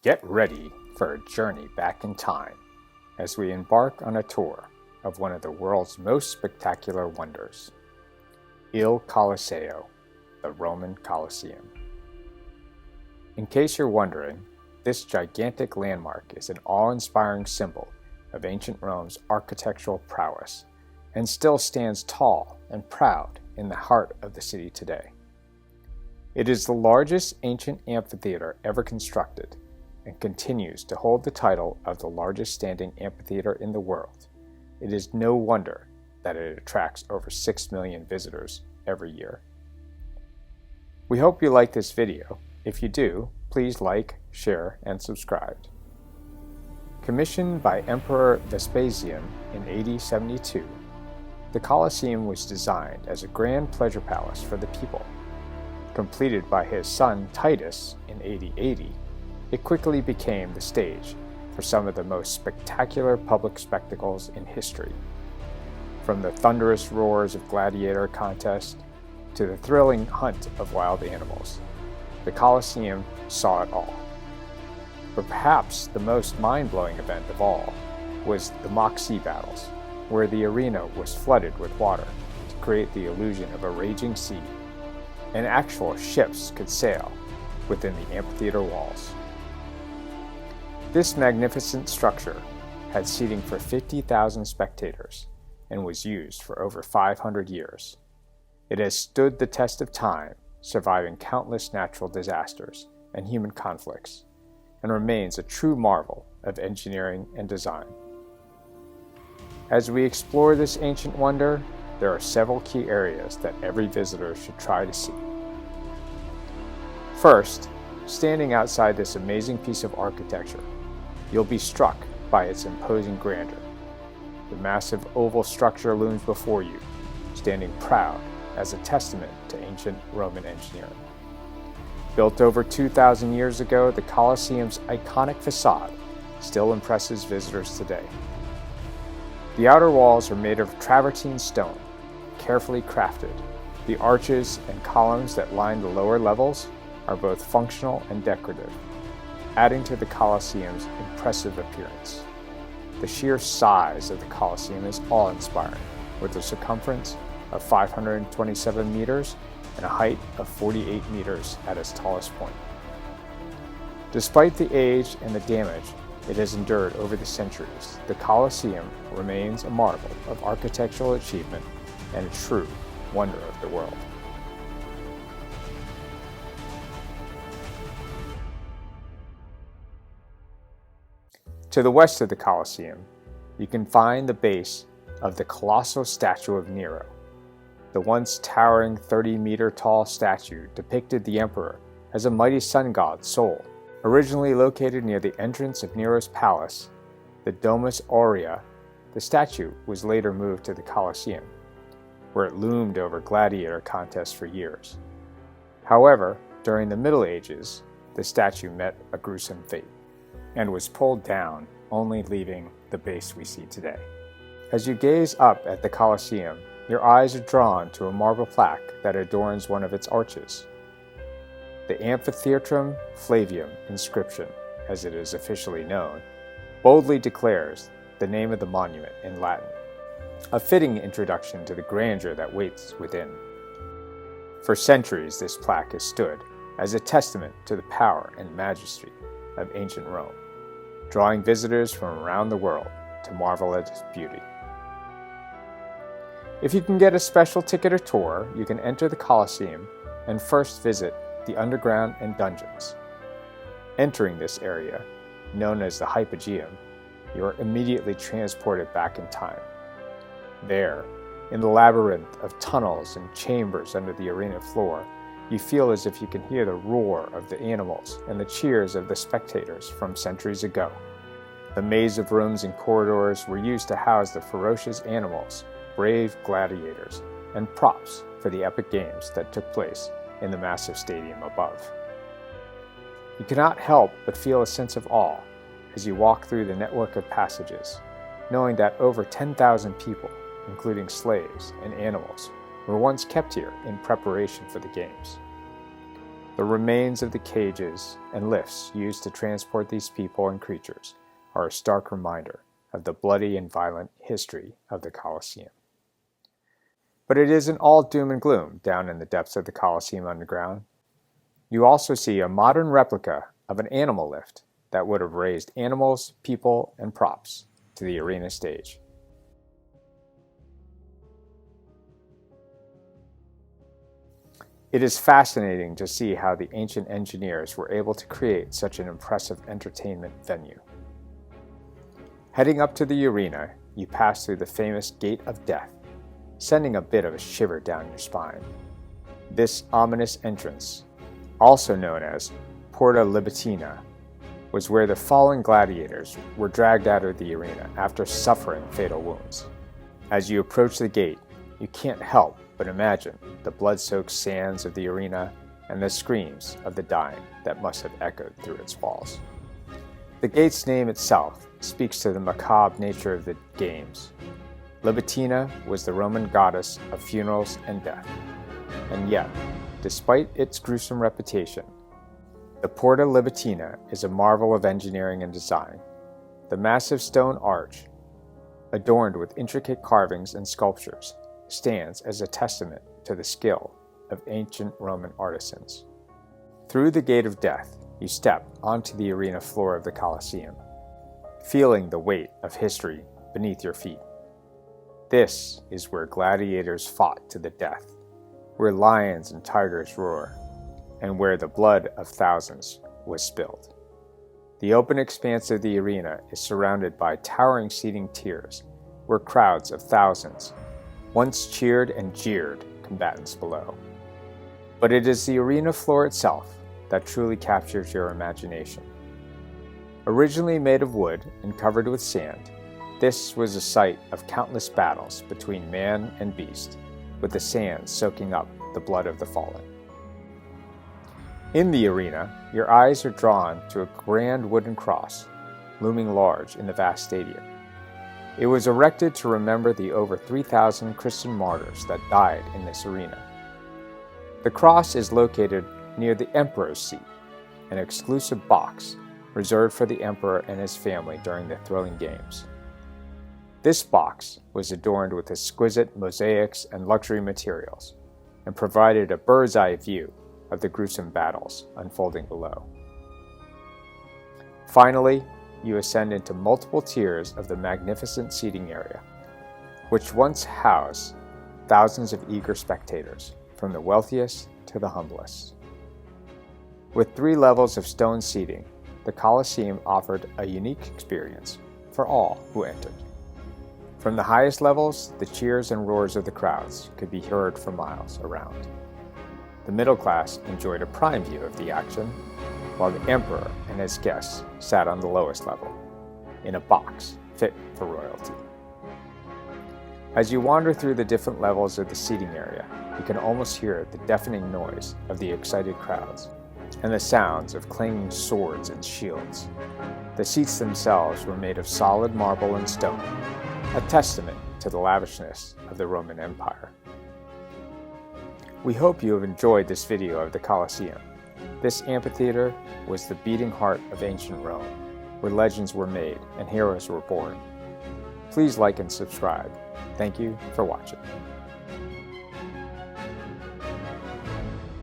Get ready for a journey back in time as we embark on a tour of one of the world's most spectacular wonders, Il Colosseo, the Roman Colosseum. In case you're wondering, this gigantic landmark is an awe-inspiring symbol of ancient Rome's architectural prowess and still stands tall and proud in the heart of the city today. It is the largest ancient amphitheater ever constructed and continues to hold the title of the largest standing amphitheater in the world. It is no wonder that it attracts over 6 million visitors every year. We hope you like this video. If you do, please like, share, and subscribe. Commissioned by Emperor Vespasian in AD 72, the Colosseum was designed as a grand pleasure palace for the people. Completed by his son Titus in AD 80, it quickly became the stage for some of the most spectacular public spectacles in history. From the thunderous roars of gladiator contests to the thrilling hunt of wild animals, the Colosseum saw it all. But perhaps the most mind-blowing event of all was the mock sea battles, where the arena was flooded with water to create the illusion of a raging sea, and actual ships could sail within the amphitheater walls. This magnificent structure had seating for 50,000 spectators and was used for over 500 years. It has stood the test of time, surviving countless natural disasters and human conflicts, and remains a true marvel of engineering and design. As we explore this ancient wonder, there are several key areas that every visitor should try to see. First, standing outside this amazing piece of architecture, you'll be struck by its imposing grandeur. The massive oval structure looms before you, standing proud as a testament to ancient Roman engineering. Built over 2,000 years ago, the Colosseum's iconic facade still impresses visitors today. The outer walls are made of travertine stone, carefully crafted. The arches and columns that line the lower levels are both functional and decorative, adding to the Colosseum's impressive appearance. The sheer size of the Colosseum is awe-inspiring, with a circumference of 527 meters and a height of 48 meters at its tallest point. Despite the age and the damage it has endured over the centuries, the Colosseum remains a marvel of architectural achievement and a true wonder of the world. To the west of the Colosseum, you can find the base of the Colossal Statue of Nero. The once towering 30-meter-tall statue depicted the emperor as a mighty sun god soul. Originally located near the entrance of Nero's palace, the Domus Aurea, the statue was later moved to the Colosseum, where it loomed over gladiator contests for years. However, during the Middle Ages, the statue met a gruesome fate and was pulled down, only leaving the base we see today. As you gaze up at the Colosseum, your eyes are drawn to a marble plaque that adorns one of its arches. The Amphitheatrum Flavium inscription, as it is officially known, boldly declares the name of the monument in Latin, a fitting introduction to the grandeur that waits within. For centuries, this plaque has stood as a testament to the power and majesty of ancient Rome, drawing visitors from around the world to marvel at its beauty. If you can get a special ticket or tour, you can enter the Colosseum and first visit the underground and dungeons. Entering this area, known as the Hypogeum, you are immediately transported back in time. There, in the labyrinth of tunnels and chambers under the arena floor, you feel as if you can hear the roar of the animals and the cheers of the spectators from centuries ago. The maze of rooms and corridors were used to house the ferocious animals, brave gladiators, and props for the epic games that took place in the massive stadium above. You cannot help but feel a sense of awe as you walk through the network of passages, knowing that over 10,000 people, including slaves and animals, were once kept here in preparation for the games. The remains of the cages and lifts used to transport these people and creatures are a stark reminder of the bloody and violent history of the Colosseum. But it isn't all doom and gloom down in the depths of the Colosseum Underground. You also see a modern replica of an animal lift that would have raised animals, people, and props to the arena stage. It is fascinating to see how the ancient engineers were able to create such an impressive entertainment venue. Heading up to the arena, you pass through the famous Gate of Death, sending a bit of a shiver down your spine. This ominous entrance, also known as Porta Libitina, was where the fallen gladiators were dragged out of the arena after suffering fatal wounds. As you approach the gate, you can't help but imagine the blood-soaked sands of the arena and the screams of the dying that must have echoed through its walls. The gate's name itself speaks to the macabre nature of the games. Libitina was the Roman goddess of funerals and death. And yet, despite its gruesome reputation, the Porta Libitina is a marvel of engineering and design. The massive stone arch, adorned with intricate carvings and sculptures, stands as a testament to the skill of ancient Roman artisans. Through the Gate of Death, you step onto the arena floor of the Colosseum, feeling the weight of history beneath your feet. This is where gladiators fought to the death, where lions and tigers roar, and where the blood of thousands was spilled. The open expanse of the arena is surrounded by towering seating tiers, where crowds of thousands once cheered and jeered combatants below. But it is the arena floor itself that truly captures your imagination. Originally made of wood and covered with sand, this was a site of countless battles between man and beast, with the sand soaking up the blood of the fallen. In the arena, your eyes are drawn to a grand wooden cross, looming large in the vast stadium. It was erected to remember the over 3,000 Christian martyrs that died in this arena. The cross is located near the Emperor's seat, an exclusive box reserved for the Emperor and his family during the thrilling games. This box was adorned with exquisite mosaics and luxury materials, and provided a bird's-eye view of the gruesome battles unfolding below. Finally, you ascend into multiple tiers of the magnificent seating area, which once housed thousands of eager spectators, from the wealthiest to the humblest. With 3 levels of stone seating, the Colosseum offered a unique experience for all who entered. From the highest levels, the cheers and roars of the crowds could be heard for miles around. The middle class enjoyed a prime view of the action, while the emperor and his guests sat on the lowest level, in a box fit for royalty. As you wander through the different levels of the seating area, you can almost hear the deafening noise of the excited crowds and the sounds of clanging swords and shields. The seats themselves were made of solid marble and stone, a testament to the lavishness of the Roman Empire. We hope you have enjoyed this video of the Colosseum. This amphitheater was the beating heart of ancient Rome, where legends were made and heroes were born. Please like and subscribe. Thank you for watching.